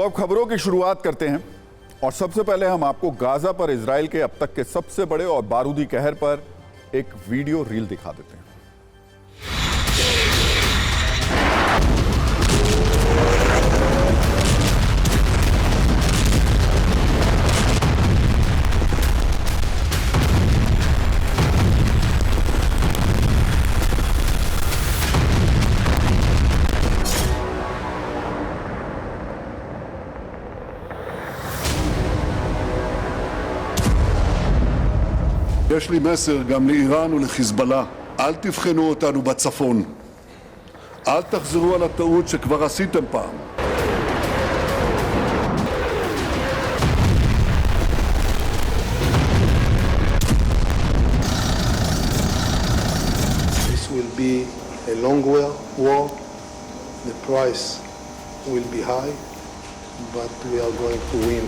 तो अब खबरों की शुरुआत करते हैं और सबसे पहले हम आपको गाजा पर इजराइल के अब तक के सबसे बड़े और बारूदी कहर पर एक वीडियो रील दिखा देते हैं। יש לי מסר גם לאיראן ולחיזבאללה, אל תבחנו אותנו בצפון. אל תחזרו על הטעות שכבר עשיתם פעם. This will be a long war. The price will be high, but we are going to win.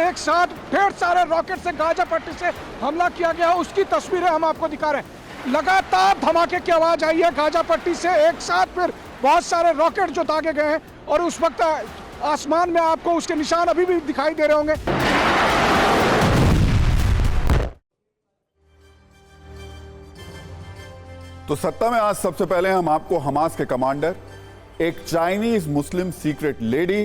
एक साथ ढेर सारे रॉकेट से गाजा पट्टी से हमला किया गया, उसकी तस्वीरें हम आपको दिखा रहे हैं। लगातार धमाके की आवाज आई है गाजा पट्टी से, एक साथ फिर बहुत सारे रॉकेट जो दागे गए हैं और उस वक्त आसमान में आपको उसके निशान अभी भी दिखाई दे रहे होंगे। तो सत्ता में आज सबसे पहले हम आपको हमास के कमांडर, एक चाइनीज मुस्लिम सीक्रेट लेडी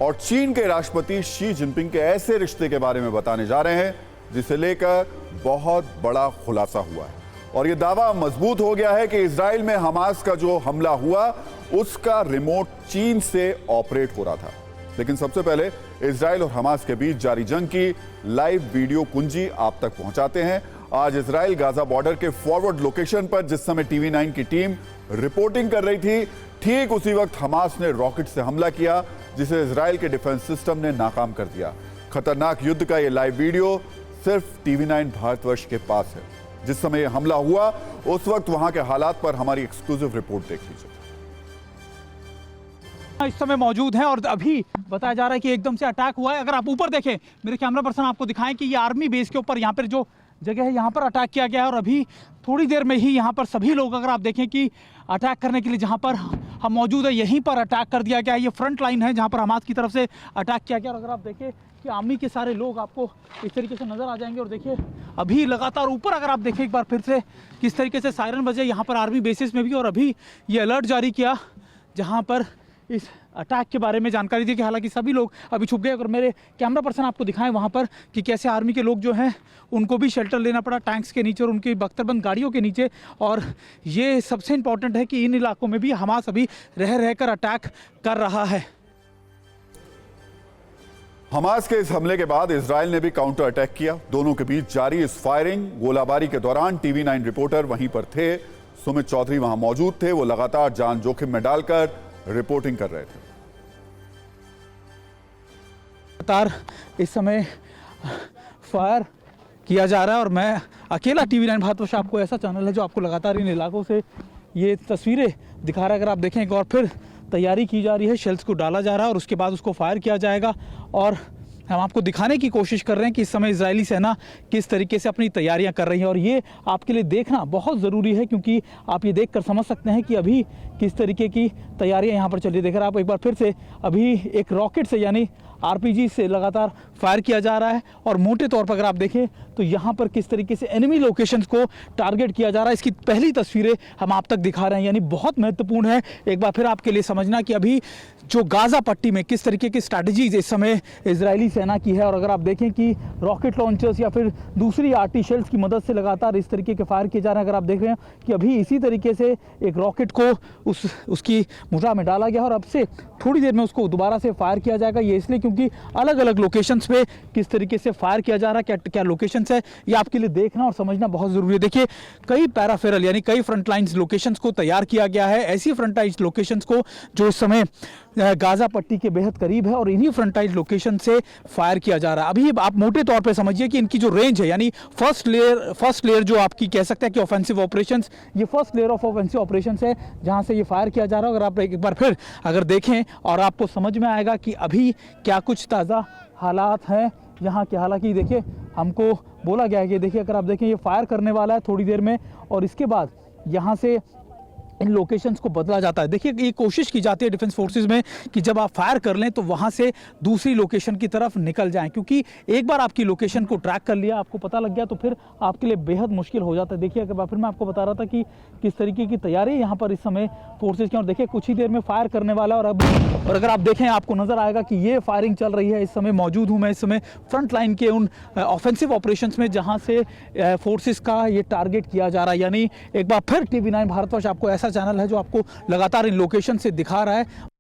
और चीन के राष्ट्रपति शी जिनपिंग के ऐसे रिश्ते के बारे में बताने जा रहे हैं जिसे लेकर बहुत बड़ा खुलासा हुआ है और यह दावा मजबूत हो गया है कि इजराइल में हमास का जो हमला हुआ उसका रिमोट चीन से ऑपरेट हो रहा था। लेकिन सबसे पहले इजराइल और हमास के बीच जारी जंग की लाइव वीडियो कुंजी आप तक पहुंचाते हैं। आज इजराइल गाजा बॉर्डर के फॉरवर्ड लोकेशन पर जिस समय टीवी 9 की टीम रिपोर्टिंग कर रही थी, ठीक उसी वक्त हमास ने रॉकेट से हमला किया जिसे इजराइल के डिफेंस सिस्टम ने नाकाम कर दिया। खतरनाक युद्ध का यह लाइव वीडियो सिर्फ टीवी 9 भारतवर्ष के पास है। जिस समय यह हमला हुआ उस वक्त वहां के हालात पर हमारी एक्सक्लूसिव रिपोर्ट देख लीजिए। इस समय मौजूद हैं और अभी बताया जा रहा है कि एकदम से अटैक हुआ है। अगर आप ऊपर देखें, मेरे कैमरा पर्सन आपको दिखाएं कि ये आर्मी बेस के ऊपर यहाँ पर जो जगह है यहाँ पर अटैक किया गया है और अभी थोड़ी देर में ही यहाँ पर सभी लोग, अगर आप देखें कि अटैक करने के लिए जहाँ पर हम मौजूद है यहीं पर अटैक कर दिया गया है। ये फ्रंट लाइन है जहाँ पर हमास की तरफ से अटैक किया गया और अगर आप देखें कि आर्मी के सारे लोग आपको इस तरीके से नज़र आ जाएंगे और देखिए अभी लगातार ऊपर अगर आप देखें एक बार फिर से किस तरीके से सायरन बजे यहाँ पर आर्मी बेसिस में भी और अभी ये अलर्ट जारी किया जहाँ पर इस अटैक के बारे में जानकारी दी कि हालांकि सभी लोग अभी छुप गए। अगर मेरे कैमरा पर्सन आपको दिखाएं वहाँ पर कि कैसे आर्मी के लोग जो हैं उनको भी शेल्टर लेना पड़ा टैंक्स के नीचे और उनकी बख्तरबंद गाड़ियों के नीचे। और ये सबसे इम्पॉर्टेंट है कि इन इलाकों में भी हमास अभी रह रहकर अटैक कर रहा है। हमास के इस हमले के बाद इजराइल ने भी काउंटर अटैक किया। दोनों के बीच जारी इस फायरिंग गोलाबारी के दौरान टीवी 9 रिपोर्टर वहीं पर थे। सुमित चौधरी वहां मौजूद थे। वो लगातार जान जोखिम में डालकर रिपोर्टिंग कर रहे थे। लगातार इस समय फायर किया जा रहा है और मैं अकेला टीवी 9 भारतवर्ष आपको ऐसा चैनल है जो आपको लगातार इन इलाकों से ये तस्वीरें दिखा रहा है। अगर आप देखें एक और फिर तैयारी की जा रही है, शेल्स को डाला जा रहा है और उसके बाद उसको फायर किया जाएगा और हम आपको दिखाने की कोशिश कर रहे हैं कि इस समय इजरायली सेना किस तरीके से अपनी तैयारियां कर रही है और ये आपके लिए देखना बहुत ज़रूरी है क्योंकि आप ये देखकर समझ सकते हैं कि अभी किस तरीके की तैयारियां यहाँ पर चल रही है। देखकर आप एक बार फिर से अभी एक रॉकेट से यानी आरपीजी से लगातार फायर किया जा रहा है और मोटे तौर पर अगर आप देखें तो यहाँ पर किस तरीके से एनिमी लोकेशंस को टारगेट किया जा रहा है। इसकी पहली तस्वीरें हम आप तक दिखा रहे हैं, यानी बहुत महत्वपूर्ण है एक बार फिर आपके लिए समझना कि अभी जो गाजा पट्टी में किस तरीके की स्ट्रैटेजीज इस समय इजरायली सेना की है। और अगर आप देखें कि रॉकेट लॉन्चर्स या फिर दूसरी आर्टी शेल्स की मदद से लगातार इस तरीके के फायर किए जा रहे हैं। अगर आप देख रहे हैं कि अभी इसी तरीके से एक रॉकेट को उसकी मुठा में डाला गया और अब से थोड़ी देर में उसको दोबारा से फायर किया जाएगा। ये इसलिए क्योंकि क्योंकि अलग अलग लोकेशंस पे किस तरीके से फायर किया जा रहा है, क्या क्या लोकेशंस है, ये आपके लिए देखना और समझना बहुत ज़रूरी है। देखिए कई पैराफेरल यानी कई फ्रंट लाइन्स लोकेशंस को तैयार किया गया है, ऐसी फ्रंट लाइन्स लोकेशंस को जो इस समय गाज़ा पट्टी के बेहद करीब है और इन्हीं फ्रंट लाइन लोकेशन से फायर किया जा रहा है। अभी आप मोटे तौर पे समझिए कि इनकी जो रेंज है यानी फर्स्ट लेयर जो आपकी कह सकते हैं कि ऑफेंसिव ऑपरेशंस, ये first layer of offensive operations है जहां से ये फायर किया जा रहा है। अगर आप एक बार फिर अगर देखें और आपको समझ में आएगा कि अभी क्या कुछ ताज़ा हालात हैं यहाँ के। हालांकि देखिए हमको बोला गया है कि देखिए अगर आप देखें ये फायर करने वाला है थोड़ी देर में और इसके बाद यहाँ से इन लोकेशंस को बदला जाता है। देखिए ये कोशिश की जाती है डिफेंस फोर्सेस में कि जब आप फायर कर लें तो वहाँ से दूसरी लोकेशन की तरफ निकल जाएं, क्योंकि एक बार आपकी लोकेशन को ट्रैक कर लिया, आपको पता लग गया तो फिर आपके लिए बेहद मुश्किल हो जाता है। देखिए अगर फिर मैं आपको बता रहा था कि किस तरीके की तैयारी यहाँ पर इस समय फोर्सेज की, और देखिए कुछ ही देर में फायर करने वाला और अगर आप देखें आपको नज़र आएगा कि ये फायरिंग चल रही है। इस समय मौजूद हूँ मैं इस समय फ्रंट लाइन के उन ऑफेंसिव ऑपरेशंस में जहाँ से फोर्सेस का ये टारगेट किया जा रहा है। यानी एक बार फिर TV9 भारतवर्ष आपको ऐसा चैनल है जो आपको लगातार इन लोकेशन से दिखा रहा है